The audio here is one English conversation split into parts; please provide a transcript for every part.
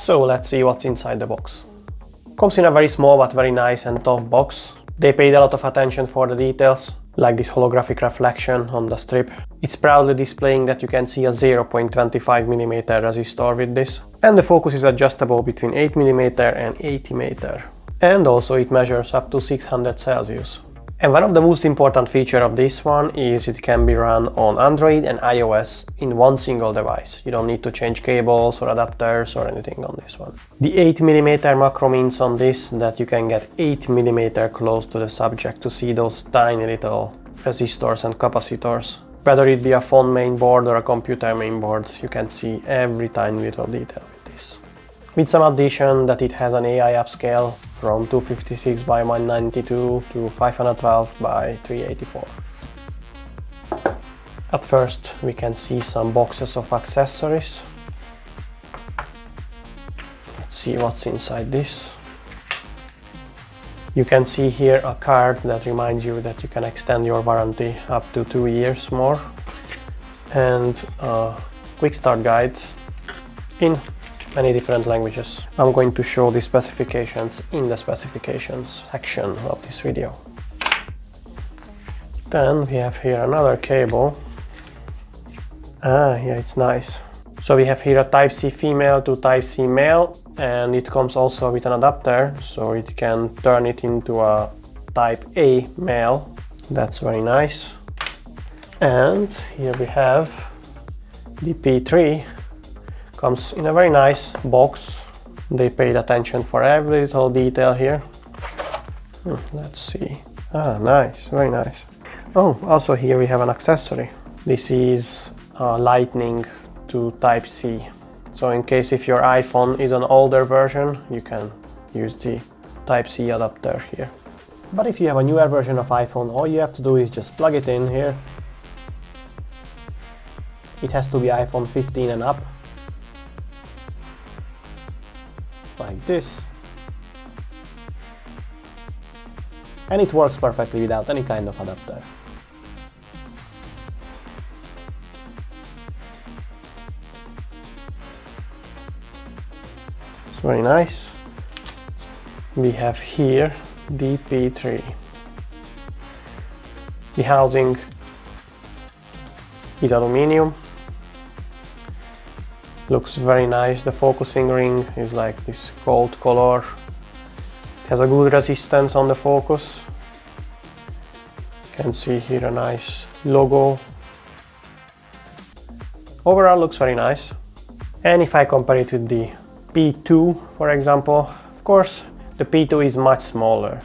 So let's see what's inside the box. Comes in a very small but very nice and tough box. They paid a lot of attention for the details, like this holographic reflection on the strip. It's proudly displaying that you can see a 0.25mm resistor with this. And the focus is adjustable between 8mm and 80mm. And also it measures up to 600 Celsius. And one of the most important features of this one is it can be run on Android and iOS in one single device. You don't need to change cables or adapters or anything on this one. The 8mm macro means on this that you can get 8mm close to the subject to see those tiny little resistors and capacitors. Whether it be a phone mainboard or a computer mainboard, you can see every tiny little detail with this. With some addition that it has an AI upscale from 256 by 192 to 512 by 384. At first we can see some boxes of accessories. Let's see what's inside this. You can see here a card that reminds you that you can extend your warranty up to 2 years more, and a quick start guide in many different languages. I'm going to show the specifications in the specifications section of this video. Then we have here another cable. Yeah, it's nice. So we have here a Type-C female to Type-C male, and it comes also with an adapter, so it can turn it into a Type-A male. That's very nice. And here we have the P3. Comes in a very nice box. They paid attention for every little detail here. Let's see. Nice, very nice. Oh, also here we have an accessory. This is Lightning to Type-C. So in case if your iPhone is an older version, you can use the Type-C adapter here. But if you have a newer version of iPhone, all you have to do is just plug it in here. It has to be iPhone 15 and up. Like this, and it works perfectly without any kind of adapter. It's very nice. We have here the P3. The housing is aluminium. Looks very nice. The focusing ring is like this gold color. It has a good resistance on the focus. You can see here a nice logo. Overall looks very nice. And if I compare it with the P2, for example, of course the P2 is much smaller.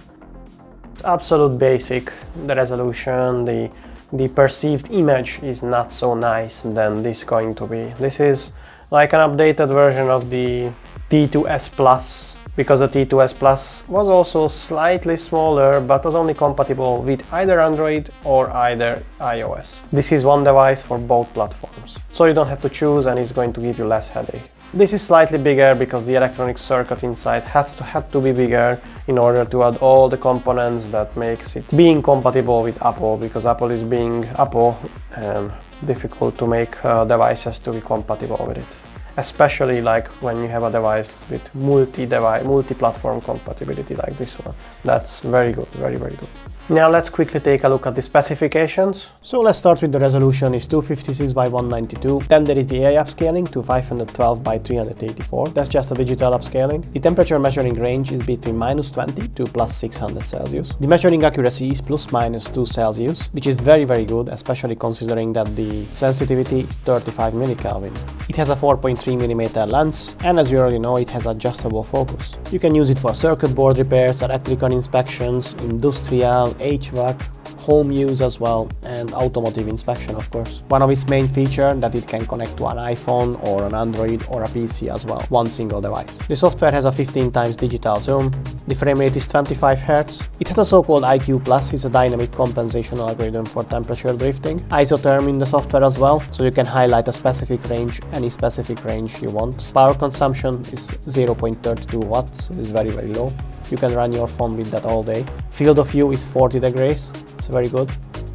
It's absolute basic. The resolution, the perceived image is not so nice than this going to be. This is like an updated version of the T2S Plus, because the T2S Plus was also slightly smaller but was only compatible with either Android or either iOS. This is one device for both platforms, so you don't have to choose and it's going to give you less headache. This is slightly bigger because the electronic circuit inside had to be bigger in order to add all the components that makes it being compatible with Apple, because Apple is being Apple and difficult to make devices to be compatible with it. Especially like when you have a device with multi-platform compatibility like this one. That's very good, very good. Now let's quickly take a look at the specifications. So let's start with the resolution is 256 by 192. Then there is the AI upscaling to 512 by 384. That's just a digital upscaling. The temperature measuring range is between -20 to +600 Celsius. The measuring accuracy is ±2 Celsius, which is very good, especially considering that the sensitivity is 35 millikelvin. It has a 4.3mm lens, and as you already know, it has adjustable focus. You can use it for circuit board repairs, electrical inspections, industrial, HVAC, home use as well, and automotive inspection, of course. One of its main features that it can connect to an iPhone or an Android or a PC as well, one single device. The software has a 15x digital zoom. The frame rate is 25 Hz. It has a so-called IQ+, it's a dynamic compensation algorithm for temperature drifting. Isotherm in the software as well, so you can highlight a specific range, any specific range you want. Power consumption is 0.32 watts, it's very low. You can run your phone with that all day. Field of view is 40 degrees, it's very good.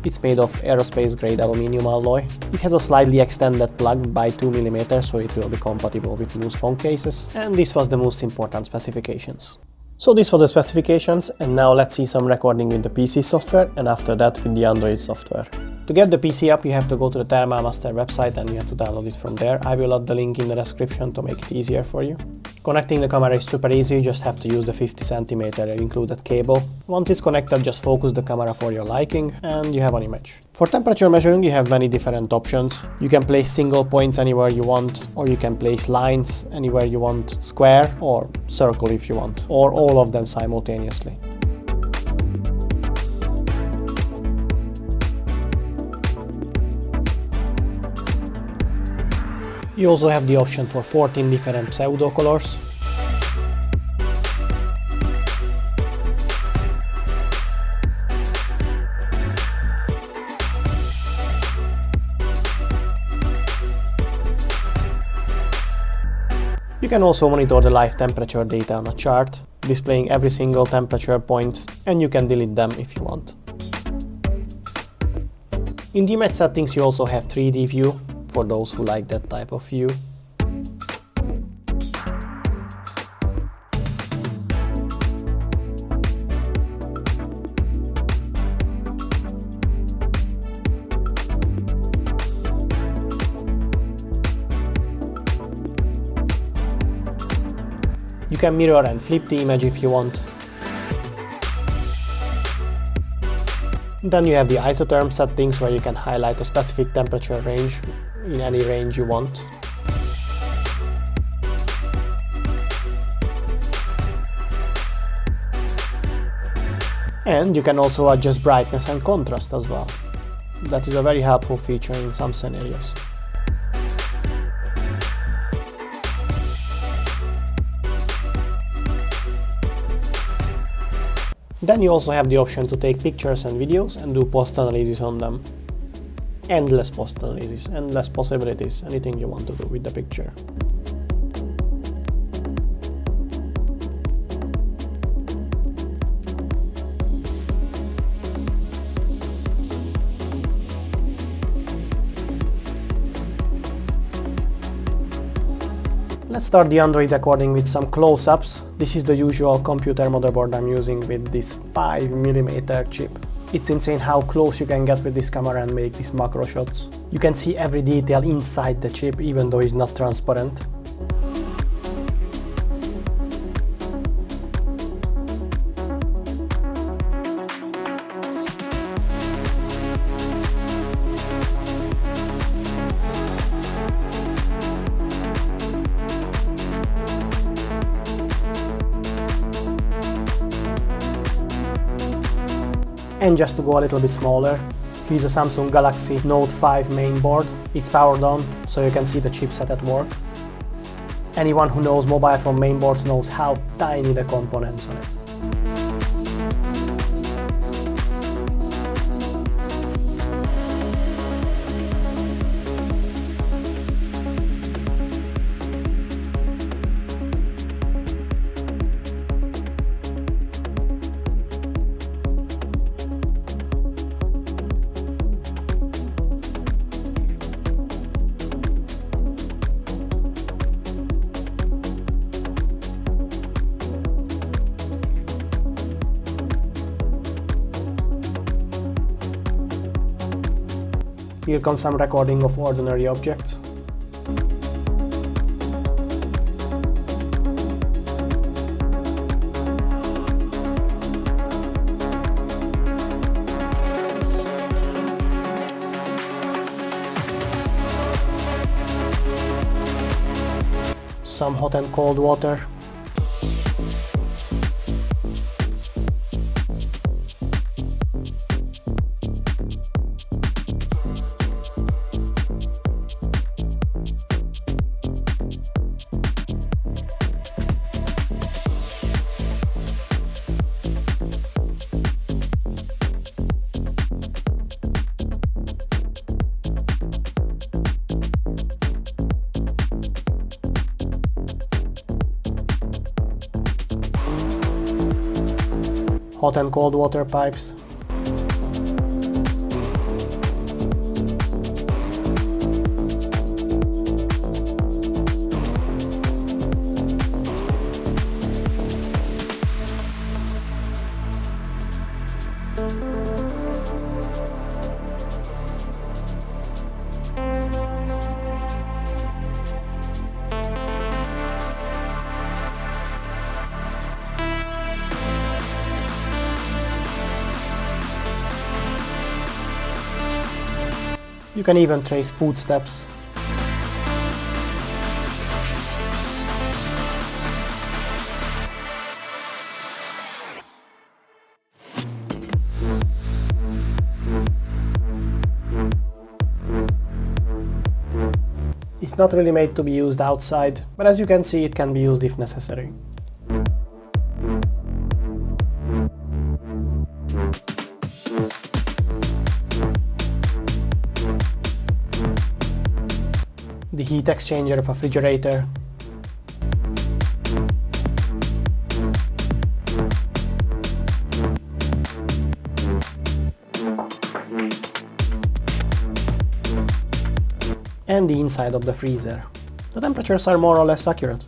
It's made of aerospace grade aluminum alloy. It has a slightly extended plug by 2 mm, so it will be compatible with loose phone cases. And this was the most important specifications. So this was the specifications, and now let's see some recording with the PC software, and after that with the Android software. To get the PC up, you have to go to the PCB Master website and you have to download it from there. I will add the link in the description to make it easier for you. Connecting the camera is super easy, you just have to use the 50 cm included cable. Once it's connected, just focus the camera for your liking and you have an image. For temperature measuring, you have many different options. You can place single points anywhere you want, or you can place lines anywhere you want, square or circle if you want, or all of them simultaneously. You also have the option for 14 different pseudo colors. You can also monitor the live temperature data on a chart, displaying every single temperature point, and you can delete them if you want. In the image settings, you also have 3D view, for those who like that type of view. You can mirror and flip the image if you want. Then you have the isotherm settings, where you can highlight a specific temperature range in any range you want. And you can also adjust brightness and contrast as well. That is a very helpful feature in some scenarios. Then you also have the option to take pictures and videos and do post-analysis on them. Endless post-analysis, endless possibilities, anything you want to do with the picture. Let's start the Android recording with some close-ups. This is the usual computer motherboard I'm using with this 5mm chip. It's insane how close you can get with this camera and make these macro shots. You can see every detail inside the chip, even though it's not transparent. And just to go a little bit smaller, here's a Samsung Galaxy Note 5 mainboard. It's powered on, so you can see the chipset at work. Anyone who knows mobile phone mainboards knows how tiny the components on it. Here comes some recording of ordinary objects. Some hot and cold water. Hot and cold water pipes. You can even trace footsteps. It's not really made to be used outside, but as you can see, it can be used if necessary. The heat exchanger of a refrigerator. And the inside of the freezer. The temperatures are more or less accurate.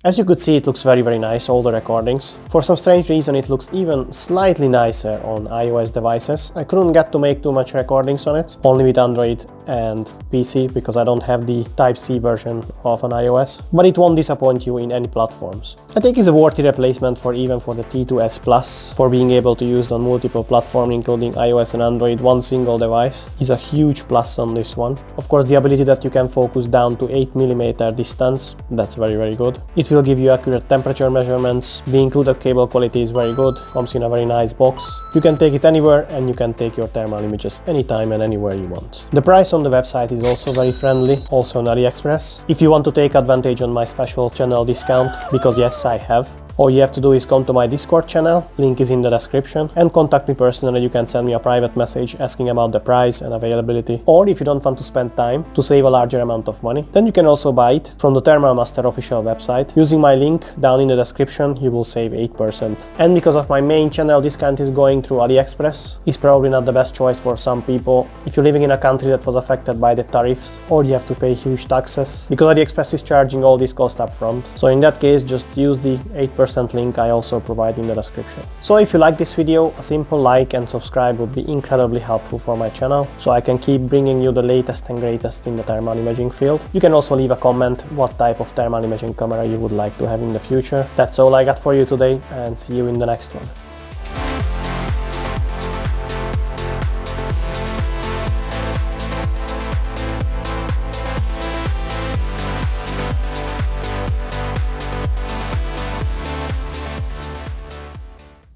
As you could see, it looks very nice, all the recordings. For some strange reason it looks even slightly nicer on iOS devices. I couldn't get to make too much recordings on it, only with Android and PC, because I don't have the Type-C version of an iOS, but it won't disappoint you in any platforms. I think it's a worthy replacement for even for the T2S Plus, for being able to use it on multiple platforms including iOS and Android. One single device is a huge plus on this one. Of course, the ability that you can focus down to 8mm distance, that's very good. It will give you accurate temperature measurements. The included cable quality is very good, comes in a very nice box. You can take it anywhere and you can take your thermal images anytime and anywhere you want. The price on the website is also very friendly, also on AliExpress. If you want to take advantage on my special channel discount, because yes, I have, all you have to do is come to my Discord channel, link is in the description, and contact me personally. You can send me a private message asking about the price and availability. Or if you don't want to spend time to save a larger amount of money, then you can also buy it from the Thermal Master official website. Using my link down in the description, you will save 8%. And because of my main channel discount is going through AliExpress, it's probably not the best choice for some people. If you're living in a country that was affected by the tariffs, or you have to pay huge taxes, because AliExpress is charging all this cost up front. So in that case, just use the 8% link I also provide in the description. So if you like this video, a simple like and subscribe would be incredibly helpful for my channel, so I can keep bringing you the latest and greatest in the thermal imaging field. You can also leave a comment what type of thermal imaging camera you would like to have in the future. That's all I got for you today, and see you in the next one.